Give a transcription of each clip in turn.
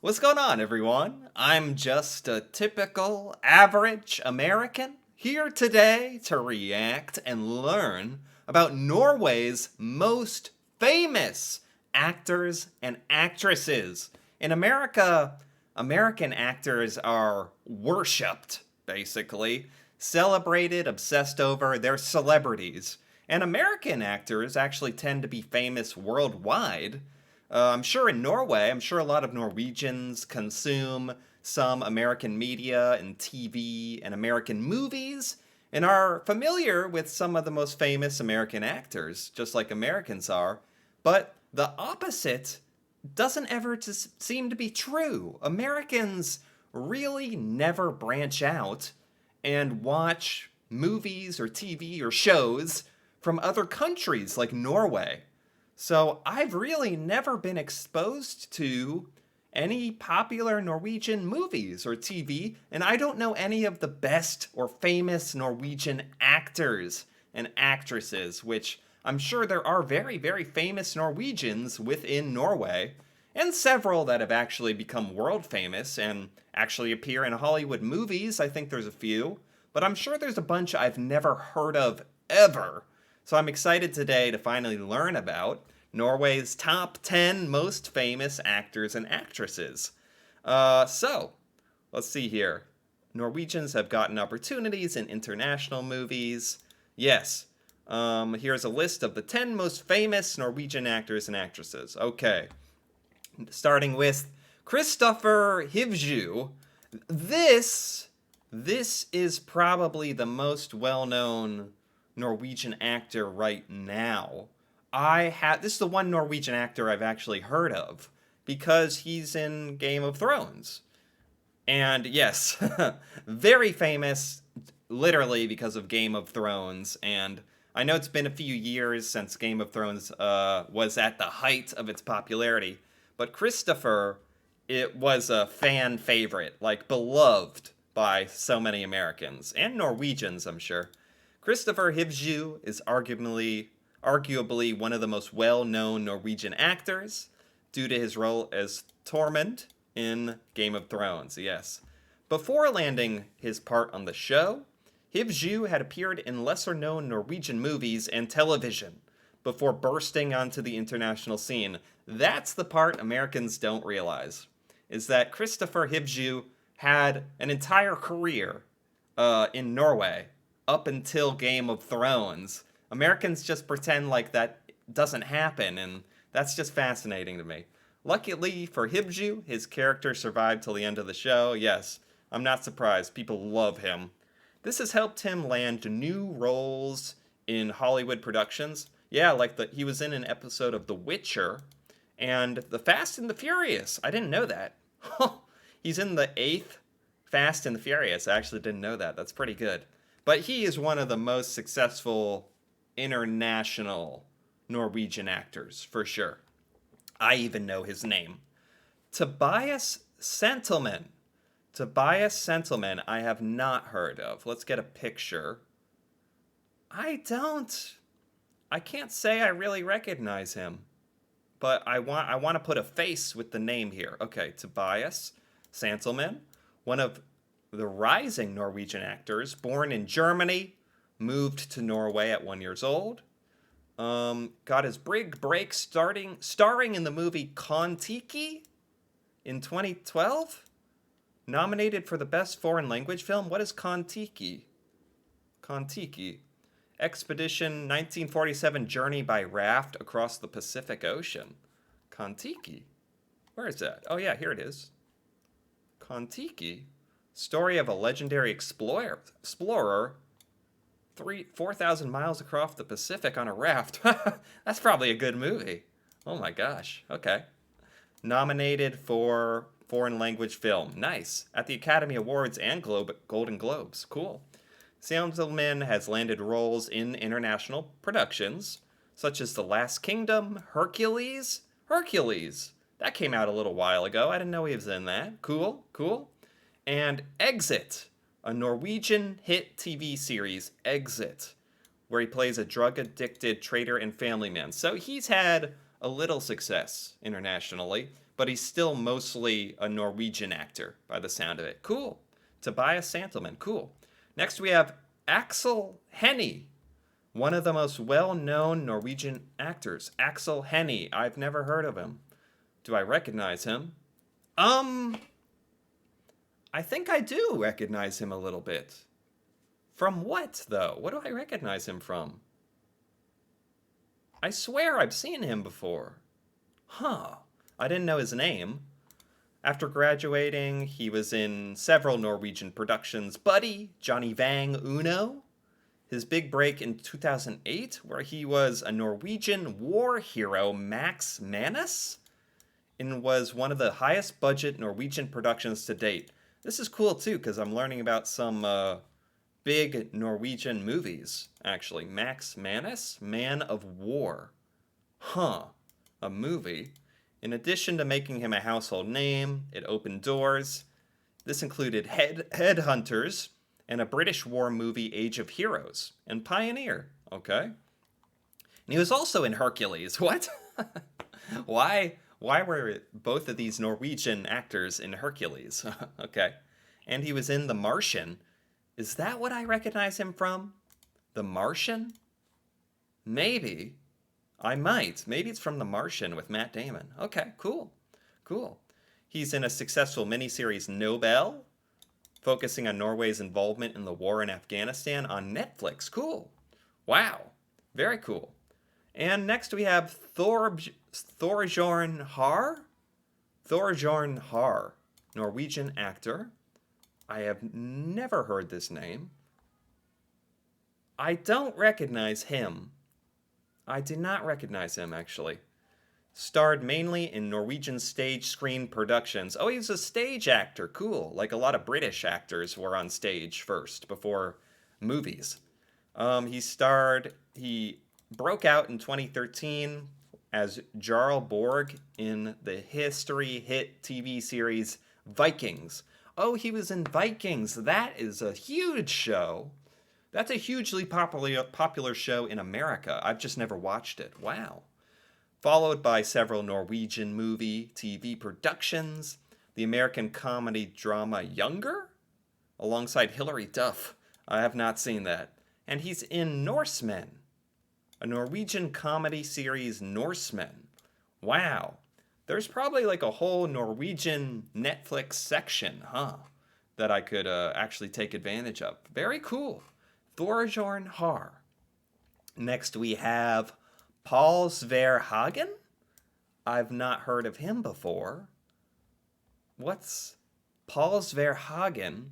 What's going on, everyone? I'm just a typical, average American here today to react and learn about Norway's most famous actors and actresses. In America, American actors are worshipped, basically, celebrated, obsessed over. They're celebrities. And American actors actually tend to be famous worldwide. I'm sure in Norway, I'm sure a lot of Norwegians consume some American media and TV and American movies and are familiar with some of the most famous American actors, just like Americans are. But the opposite doesn't ever seem to be true. Americans really never branch out and watch movies or TV or shows from other countries like Norway. So I've really never been exposed to any popular Norwegian movies or TV, and I don't know any of the best or famous Norwegian actors and actresses, which I'm sure there are very, very famous Norwegians within Norway, and several that have actually become world famous and actually appear in Hollywood movies. I think there's a few, but I'm sure there's a bunch I've never heard of ever. So I'm excited today to finally learn about Norway's top 10 most famous actors and actresses. So, let's see here. Norwegians have gotten opportunities in international movies. Yes. Here's a list of the 10 most famous Norwegian actors and actresses. Okay. Starting with Kristoffer Hivju. This is probably the most well-known Norwegian actor right now. This is the one Norwegian actor I've actually heard of because he's in Game of Thrones. And yes, very famous literally because of Game of Thrones. And I know it's been a few years since Game of Thrones was at the height of its popularity, but Kristoffer, it was a fan favorite, like beloved by so many Americans and Norwegians, I'm sure. Kristoffer Hivju is arguably one of the most well-known Norwegian actors due to his role as Tormund in Game of Thrones, yes. Before landing his part on the show, Hivju had appeared in lesser-known Norwegian movies and television before bursting onto the international scene. That's the part Americans don't realize, is that Kristoffer Hivju had an entire career in Norway up until Game of Thrones. Americans just pretend like that doesn't happen, and that's just fascinating to me. Luckily for Hivju, his character survived till the end of the show. Yes, I'm not surprised. People love him. This has helped him land new roles in Hollywood productions. Yeah, like he was in an episode of The Witcher and The Fast and the Furious. I didn't know that. He's in the 8th Fast and the Furious. I actually didn't know that. That's pretty good. But he is one of the most successful international Norwegian actors, for sure. I even know his name. Tobias Santelman. Tobias Santelman, I have not heard of. Let's get a picture. I can't say I really recognize him. But I want to put a face with the name here. Okay, Tobias Santelman, one of the rising Norwegian actors, born in Germany, moved to Norway at 1 year old. Got his big break starring in the movie Kon-Tiki in 2012. Nominated for the Best Foreign Language Film. What is Kon-Tiki? Kon-Tiki. Expedition 1947 Journey by Raft Across the Pacific Ocean. Kon-Tiki. Where is that? Oh yeah, here it is. Kon-Tiki. Story of a legendary explorer 4,000 miles across the Pacific on a raft. That's probably a good movie. Oh my gosh. Okay. Nominated for Foreign Language Film. Nice. At the Academy Awards and Golden Globes. Cool. Sandelman has landed roles in international productions, such as The Last Kingdom, Hercules. Hercules! That came out a little while ago. I didn't know he was in that. Cool, cool. And Exit, a Norwegian hit TV series, Exit, where he plays a drug-addicted trader and family man. So he's had a little success internationally, but he's still mostly a Norwegian actor by the sound of it. Cool. Tobias Santelman. Cool. Next we have Axel Hennie, one of the most well-known Norwegian actors. Axel Hennie. I've never heard of him. Do I recognize him? I think I do recognize him a little bit. From what, though? What do I recognize him from? I swear I've seen him before. Huh. I didn't know his name. After graduating, he was in several Norwegian productions. Buddy, Johnny Vang Uno. His big break in 2008, where he was a Norwegian war hero, Max Manus, and was one of the highest budget Norwegian productions to date. This is cool too, because I'm learning about some big Norwegian movies, actually. Max Manus, Man of War. Huh. A movie. In addition to making him a household name, it opened doors. This included Headhunters and a British war movie, Age of Heroes, and Pioneer. Okay. And he was also in Hercules. What? Why were both of these Norwegian actors in Hercules? Okay. And he was in The Martian. Is that what I recognize him from? The Martian? Maybe. I might. Maybe it's from The Martian with Matt Damon. Okay, cool. Cool. He's in a successful miniseries, Nobel, focusing on Norway's involvement in the war in Afghanistan on Netflix. Cool. Wow. Very cool. And next we have Thorbjørn Har. Thorbjørn Har, Norwegian actor. I have never heard this name. I don't recognize him. I did not recognize him, actually. Starred mainly in Norwegian stage screen productions. Oh, he's a stage actor. Cool. Like a lot of British actors were on stage first before movies. He broke out in 2013 as Jarl Borg in the history hit TV series Vikings. Oh, he was in Vikings. That is a huge show. That's a hugely popular show in America. I've just never watched it. Wow. Followed by several Norwegian movie, TV productions, the American comedy drama Younger, alongside Hilary Duff. I have not seen that. And he's in Norsemen, a Norwegian comedy series, Norsemen. Wow. There's probably like a whole Norwegian Netflix section, huh? That I could actually take advantage of. Very cool. Thorbjørn Har. Next we have Paul Sverhagen. I've not heard of him before. What's Paul Sverhagen?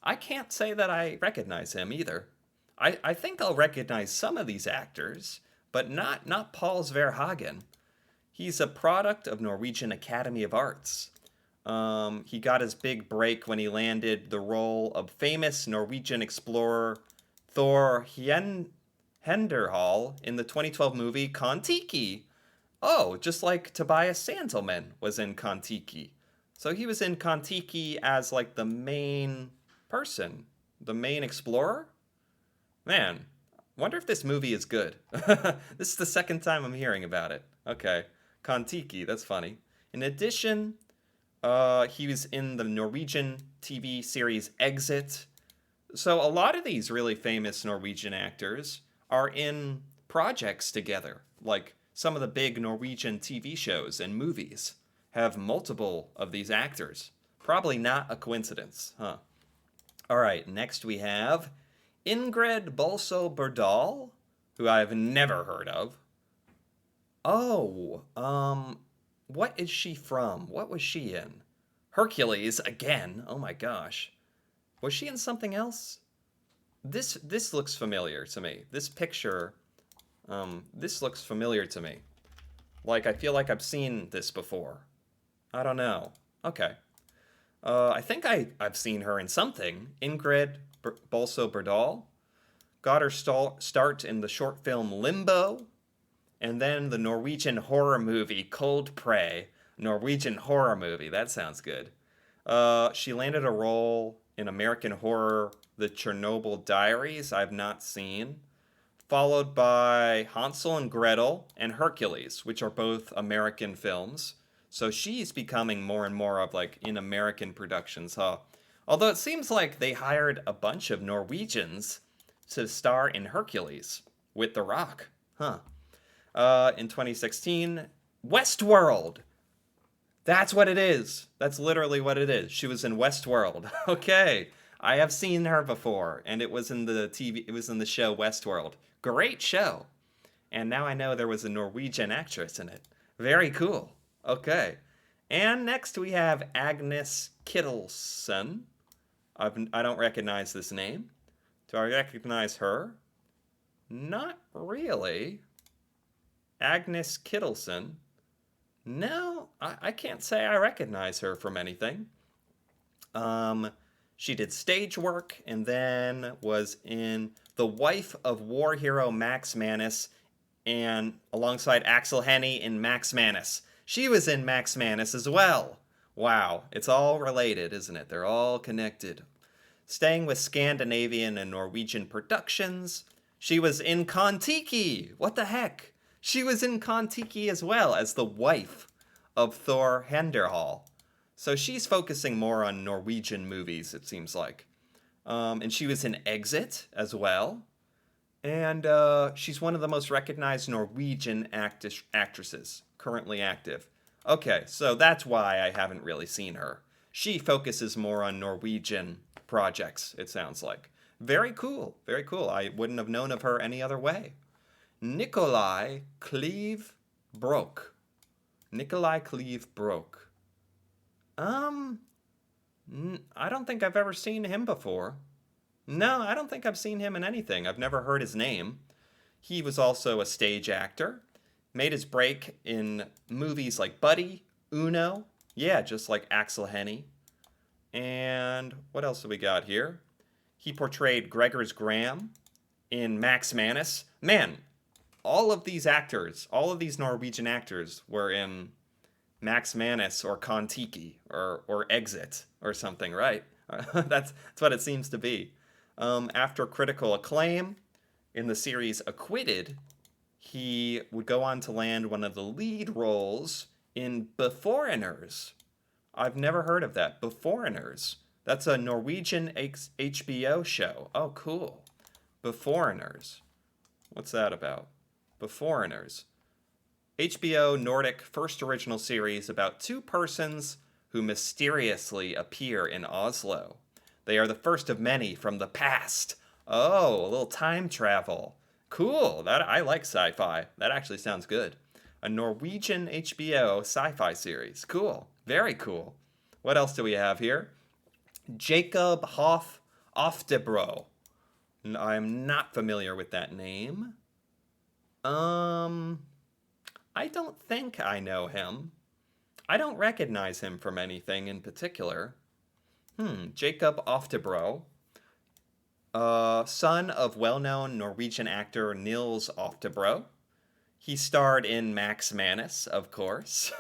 I can't say that I recognize him either. I think I'll recognize some of these actors, but not Paul Sverhagen. He's a product of Norwegian Academy of Arts. He got his big break when he landed the role of famous Norwegian explorer Thor Heyerdahl in the 2012 movie Kon-Tiki. Oh, just like Tobias Santelman was in Kon-Tiki. So he was in Kon-Tiki as like the main person, the main explorer? Man, wonder if this movie is good. This is the second time I'm hearing about it. Okay, Kon-Tiki, that's funny. In addition, he was in the Norwegian TV series Exit. So a lot of these really famous Norwegian actors are in projects together. Like some of the big Norwegian TV shows and movies have multiple of these actors. Probably not a coincidence, huh? All right, next we have Ingrid Bolso Berdal, who I've never heard of. Oh, what is she from? What was she in? Hercules, again. Oh my gosh. Was she in something else? This looks familiar to me. This picture, this looks familiar to me. Like, I feel like I've seen this before. I don't know. Okay. I think I've seen her in something. Ingrid Bolso Berdal got her start in the short film Limbo, and then the Norwegian horror movie Cold Prey. Norwegian horror movie. That sounds good. She landed a role in American horror, The Chernobyl Diaries, I've not seen, followed by Hansel and Gretel and Hercules, which are both American films. So she's becoming more and more of like in American productions, huh? Although it seems like they hired a bunch of Norwegians to star in Hercules with The Rock, huh? In 2016, Westworld. That's what it is. That's literally what it is. She was in Westworld. Okay. I have seen her before, and it was in the TV, it was in the show Westworld. Great show. And now I know there was a Norwegian actress in it. Very cool. Okay. And next we have Agnes Kittelsen. I don't recognize this name. Do I recognize her? Not really. Agnes Kittelsen. No, I can't say I recognize her from anything. Um, she did stage work and then was in The Wife of War Hero Max Manus and alongside Axel Henny in Max Manus. She was in Max Manus as well. Wow, it's all related, isn't it? They're all connected. Staying with Scandinavian and Norwegian productions, she was in Kon-Tiki. What the heck? She was in Kon-Tiki as well as the wife of Thor Heyerdahl. So she's focusing more on Norwegian movies, it seems like. And she was in Exit as well. And she's one of the most recognized Norwegian actresses currently active. Okay, so that's why I haven't really seen her. She focuses more on Norwegian projects, it sounds like. Very cool, very cool. I wouldn't have known of her any other way. Nikolai Cleve Broke. Nikolai Cleve Broke. I don't think I've ever seen him before. No, I don't think I've seen him in anything. I've never heard his name. He was also a stage actor. Made his break in movies like Buddy, Uno. Yeah, just like Axel Henny. And what else do we got here? He portrayed Gregors Graham in Max Manus. Man, all of these actors, all of these Norwegian actors were in Max Manus or Kon-Tiki or Exit or something, right? That's what it seems to be. After critical acclaim in the series Acquitted, he would go on to land one of the lead roles in Beforeigners. I've never heard of that. Beforeigners. That's a Norwegian HBO show. Oh, cool. Beforeigners. What's that about? Beforeigners. HBO Nordic first original series about two persons who mysteriously appear in Oslo. They are the first of many from the past. Oh, a little time travel. Cool. I like sci-fi. That actually sounds good. A Norwegian HBO sci-fi series. Cool. Very cool. What else do we have here? Jacob Hoff Oftebro. I'm not familiar with that name. I don't think I know him. I don't recognize him from anything in particular. Jacob Oftebro, son of well-known Norwegian actor Nils Oftebro. He starred in Max Manus, of course,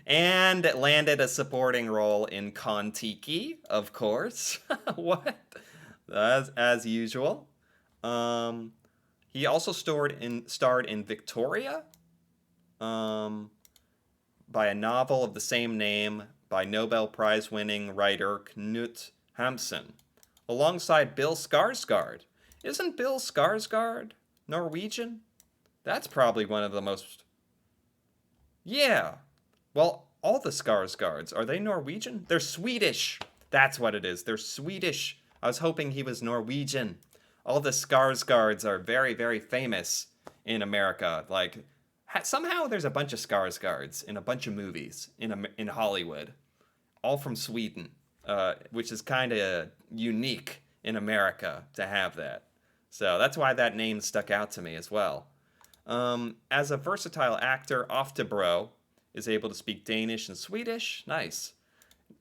and landed a supporting role in Kon-Tiki, of course. What? As usual. He also starred in Victoria, by a novel of the same name by Nobel Prize-winning writer Knut Hamsun, alongside Bill Skarsgård. Isn't Bill Skarsgård Norwegian? That's probably one of the most... Yeah. Well, all the Skarsgårds, are they Norwegian? They're Swedish. That's what it is. They're Swedish. I was hoping he was Norwegian. All the Skarsgårds are very, very famous in America. Like, somehow there's a bunch of Skarsgårds in a bunch of movies in Hollywood, all from Sweden, which is kind of unique in America to have that. So that's why that name stuck out to me as well. As a versatile actor, Oftebro is able to speak Danish and Swedish. Nice.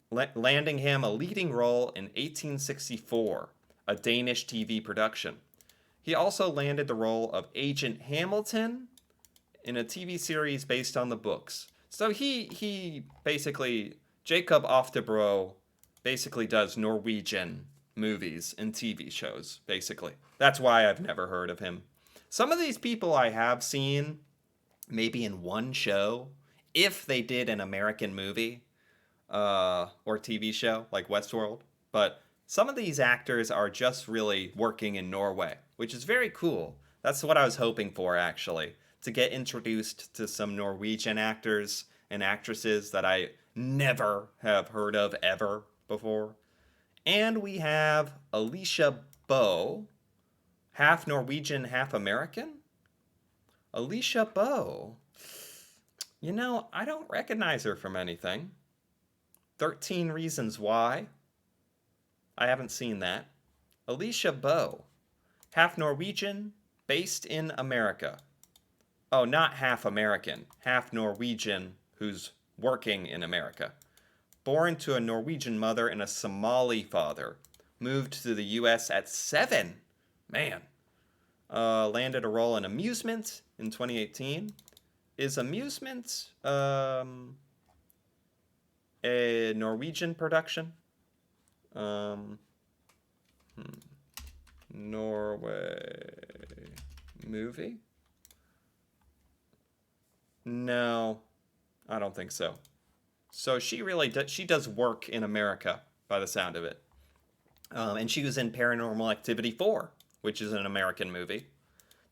Landing him a leading role in 1864, a Danish TV production. He also landed the role of Agent Hamilton in a TV series based on the books. So he basically, Jacob Oftebro basically does Norwegian movies and TV shows, basically. That's why I've never heard of him. Some of these people I have seen maybe in one show, if they did an American movie or TV show like Westworld. But some of these actors are just really working in Norway, which is very cool. That's what I was hoping for, actually, to get introduced to some Norwegian actors and actresses that I never have heard of ever before. And we have Alicia Boe, half Norwegian, half American. Alicia Boe. I don't recognize her from anything. 13 Reasons Why. I haven't seen that. Alicia Boe, half Norwegian, based in America. Oh, not half American, half Norwegian who's working in America. Born to a Norwegian mother and a Somali father. Moved to the U.S. at 7. Man. Landed a role in Amusement in 2018. Is Amusement a Norwegian production? Norway movie? No, I don't think so. So she does work in America by the sound of it. And she was in Paranormal Activity 4, which is an American movie.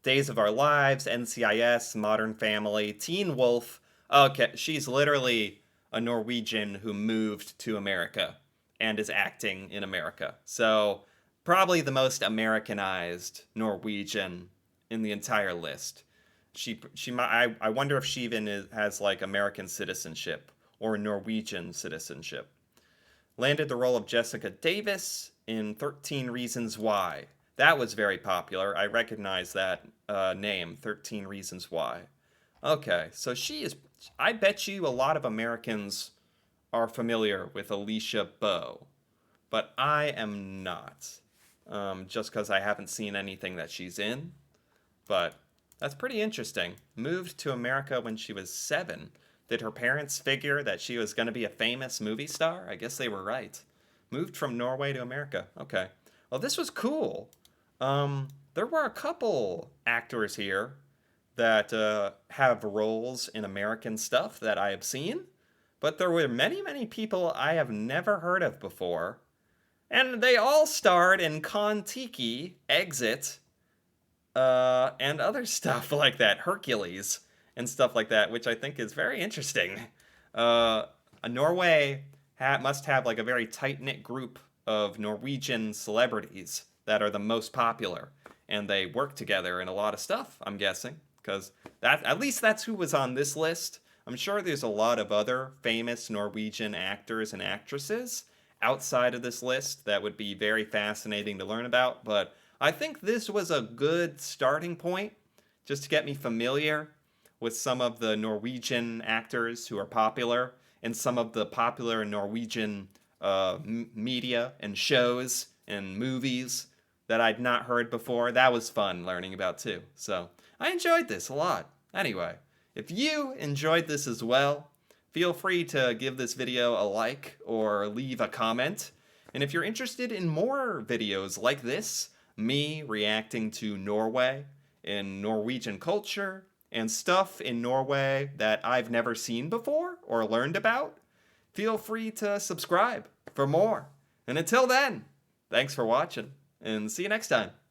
Days of Our Lives, NCIS, Modern Family, Teen Wolf. Okay, she's literally a Norwegian who moved to America and is acting in America. So probably the most Americanized Norwegian in the entire list. I wonder if she even has like American citizenship or Norwegian citizenship. Landed the role of Jessica Davis in 13 Reasons Why. That was very popular. I recognize that name, 13 Reasons Why. Okay, so she is. I bet you a lot of Americans are familiar with Alicia Boe, but I am not. Just because I haven't seen anything that she's in. But that's pretty interesting. Moved to America when she was 7. Did her parents figure that she was going to be a famous movie star? I guess they were right. Moved from Norway to America. Okay. Well, this was cool. There were a couple actors here that have roles in American stuff that I have seen, but there were many, many people I have never heard of before, and they all starred in Kon-Tiki, Exit, and other stuff like that, Hercules, and stuff like that, which I think is very interesting. Norway must have like a very tight-knit group of Norwegian celebrities that are the most popular, and they work together in a lot of stuff, I'm guessing, because at least that's who was on this list. I'm sure there's a lot of other famous Norwegian actors and actresses outside of this list that would be very fascinating to learn about, but I think this was a good starting point just to get me familiar with some of the Norwegian actors who are popular and some of the popular Norwegian media and shows and movies that I'd not heard before. That was fun learning about too. So I enjoyed this a lot. Anyway, if you enjoyed this as well, feel free to give this video a like or leave a comment. And if you're interested in more videos like this, me reacting to Norway and Norwegian culture and stuff in Norway that I've never seen before or learned about, feel free to subscribe for more. And until then, thanks for watching, and see you next time.